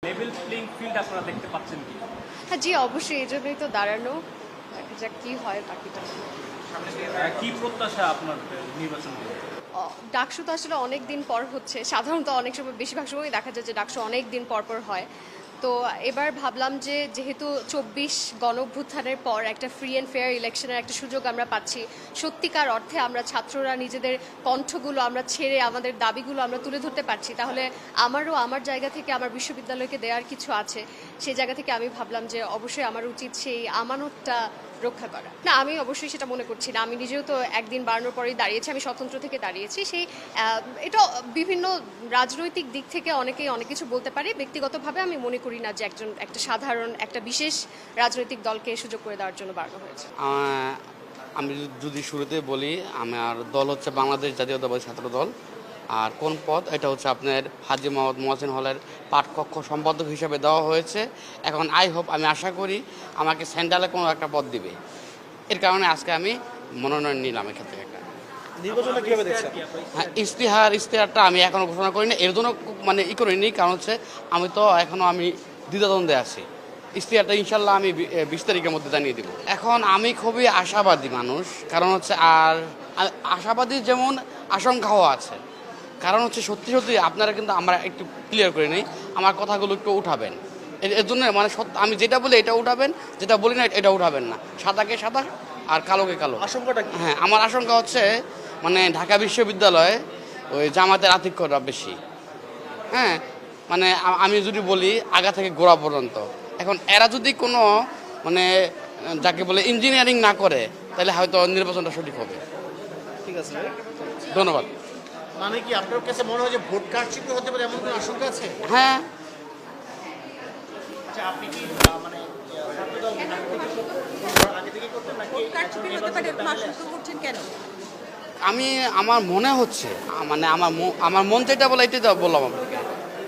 Level playing field আপনারা দেখতে পাচ্ছেন কি? হ্যাঁ জি, অবশ্যই এই জন্যই তো দাঁড়ানো। দেখা যাক কি হয় বাকিটা। কি প্রত্যাশা আপনার নির্বাচন নিয়ে? ডাকসু তো আসলে অনেক দিন পর হচ্ছে, সাধারণত অনেক সময় বেশিরভাগ সময়ই দেখা যায় যে ডাকসু অনেক দিন পর পর হয়। তো এবার ভাবলাম যে যেহেতু 24 গণঅভ্যুত্থানের পর একটা ফ্রি অ্যান্ড ফেয়ার ইলেকশনের একটা সুযোগ আমরা পাচ্ছি, সত্যিকার অর্থে আমরা ছাত্ররা নিজেদের কণ্ঠগুলো আমরা ছেড়ে আমাদের দাবিগুলো আমরা তুলে ধরতে পারছি, তাহলে আমারও আমার জায়গা থেকে আমার বিশ্ববিদ্যালয়কে দেওয়ার কিছু আছে। সেই জায়গা থেকে আমি ভাবলাম যে অবশ্যই আমার উচিত সেই আমানতটা রক্ষা করা। না, আমি অবশ্যই সেটা মনে করছি না। আমি নিজেও তো একদিন বাড়ানোর পরেই দাঁড়িয়েছি, আমি স্বতন্ত্র থেকে দাঁড়িয়েছি। সেই এটা বিভিন্ন রাজনৈতিক দিক থেকে অনেকেই অনেক কিছু বলতে পারে। ব্যক্তিগতভাবে আমি মনে করি না যে একটা সাধারণ একটা বিশেষ রাজনৈতিক দলকে সুযোগ করে দেওয়ার জন্য বাড়ানো হয়েছে। আমি যদি শুরুতে বলি, আমার দল হচ্ছে বাংলাদেশ জাতীয়তাবাদী ছাত্র দল। আর কোন পদ, এটা হচ্ছে আপনার হাজী মোহাম্মদ মহসিন হলের পাঠকক্ষ সম্পাদক হিসেবে দেওয়া হয়েছে। এখন আই হোপ, আমি আশা করি আমাকে সেন্ট্রালে কোনো একটা পদ দিবে। এর কারণে আজকে আমি মনোনয়ন নিলাম এক্ষেত্রে একটা। নির্বাচনটা কিভাবে দেখছেন? হ্যাঁ, ইশতেহারটা আমি এখনও ঘোষণা করিনি, এর জন্য মানে করিনি, কারণ হচ্ছে আমি তো এখনও দ্বিধাদ্বন্দ্বে আছি। ইশতেহারটা ইনশাল্লাহ আমি 20 তারিখের মধ্যে জানিয়ে দেবো। এখন আমি খুবই আশাবাদী মানুষ, কারণ হচ্ছে আশাবাদী যেমন আশঙ্কাও আছে। কারণ হচ্ছে সত্যি সত্যি আপনারা কিন্তু আমরা একটু ক্লিয়ার করে নিই, আমার কথাগুলো একটু উঠাবেন। এর জন্য মানে আমি যেটা বলি এটা উঠাবেন, যেটা বলি না এটা উঠাবেন না। সাদাকে সাদা আর কালোকে কালো। আশঙ্কাটা কি? হ্যাঁ, আমার আশঙ্কা হচ্ছে মানে ঢাকা বিশ্ববিদ্যালয়ে ওই জামাতের আধিক্যটা বেশি। হ্যাঁ, মানে আমি যদি বলি আগা থেকে গোড়া পর্যন্ত, এখন এরা যদি কোনো মানে যাকে বলে ইঞ্জিনিয়ারিং না করে, তাহলে হয়তো নির্বাচনটা সঠিক হবে। ঠিক আছে, ধন্যবাদ। মানে কি আপনার কাছে মনে হয় যে ভোট কারচুপি হতে পারে এমন কোনো আশঙ্কা আছে? হ্যাঁ, আচ্ছা, আপনি কি মানে ছাত্রদল আগে থেকে করতেন নাকি কারচুপি হতে পারে আশঙ্কা করছেন কেন? আমার মনে হচ্ছে মানে আমার মন যেটা বলে এটাই তো বললাম আপনাকে।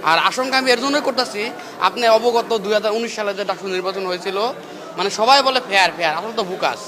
আর আশঙ্কা আমি এর জন্যই করতেছি, আপনি অবগত 2019 সালে যে ডাকসু নির্বাচন হয়েছিল, মানে সবাই বলে ফেয়ার আসলে তো বুকাস।